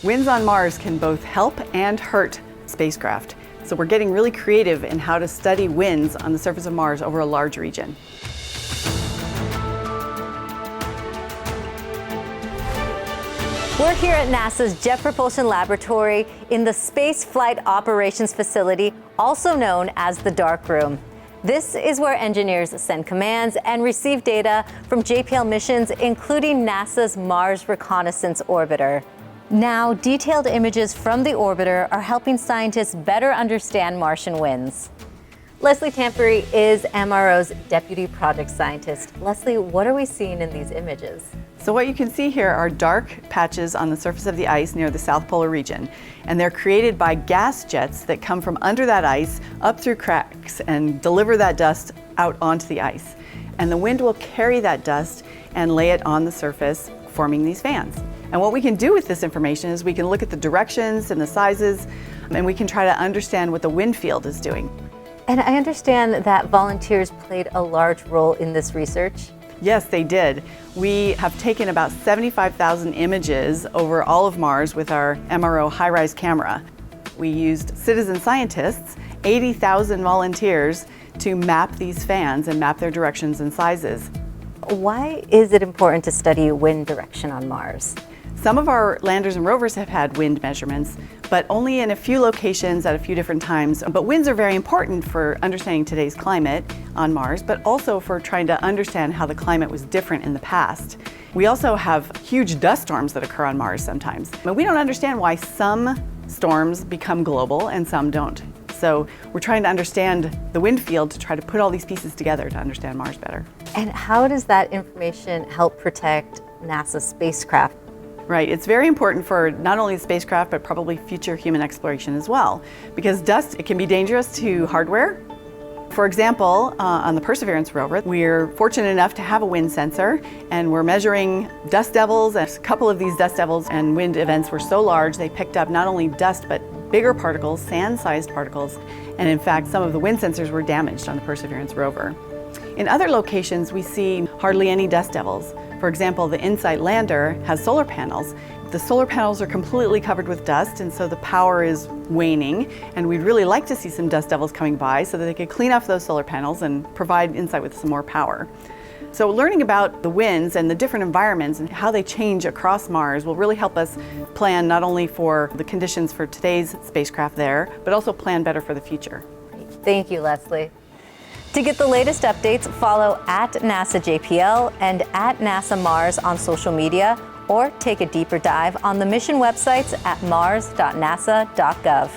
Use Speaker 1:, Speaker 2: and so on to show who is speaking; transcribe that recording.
Speaker 1: Winds on Mars can both help and hurt spacecraft. So we're getting really creative in how to study winds on the surface of Mars over a large region.
Speaker 2: We're here at NASA's Jet Propulsion Laboratory in the Space Flight Operations Facility, also known as the Dark Room. This is where engineers send commands and receive data from JPL missions, including NASA's Mars Reconnaissance Orbiter. Now, detailed images from the orbiter are helping scientists better understand Martian winds. Leslie Tamppari is MRO's Deputy Project Scientist. Leslie, what are we seeing in these images?
Speaker 1: So what you can see here are dark patches on the surface of the ice near the South Polar region. And they're created by gas jets that come from under that ice up through cracks and deliver that dust out onto the ice. And the wind will carry that dust and lay it on the surface, forming these fans. And what we can do with this information is we can look at the directions and the sizes, and we can try to understand what the wind field is doing.
Speaker 2: And I understand that volunteers played a large role in this research.
Speaker 1: Yes, they did. We have taken about 75,000 images over all of Mars with our MRO HiRISE camera. We used citizen scientists, 80,000 volunteers, to map these fans and map their directions and sizes.
Speaker 2: Why is it important to study wind direction on Mars?
Speaker 1: Some of our landers and rovers have had wind measurements, but only in a few locations at a few different times. But winds are very important for understanding today's climate on Mars, but also for trying to understand how the climate was different in the past. We also have huge dust storms that occur on Mars sometimes. But we don't understand why some storms become global and some don't. So we're trying to understand the wind field to try to put all these pieces together to understand Mars better.
Speaker 2: And how does that information help protect NASA's spacecraft?
Speaker 1: Right, it's very important for not only the spacecraft, but probably future human exploration as well. Because dust, it can be dangerous to hardware. For example, on the Perseverance rover, we're fortunate enough to have a wind sensor, and we're measuring dust devils. And a couple of these dust devils and wind events were so large, they picked up not only dust, but bigger particles, sand-sized particles. And in fact, some of the wind sensors were damaged on the Perseverance rover. In other locations, we see hardly any dust devils. For example, the InSight lander has solar panels. The solar panels are completely covered with dust, and so the power is waning, and we'd really like to see some dust devils coming by so that they could clean off those solar panels and provide InSight with some more power. So learning about the winds and the different environments and how they change across Mars will really help us plan not only for the conditions for today's spacecraft there, but also plan better for the future.
Speaker 2: Thank you, Leslie. To get the latest updates, follow at NASA JPL and at NASA Mars on social media, or take a deeper dive on the mission websites at mars.nasa.gov.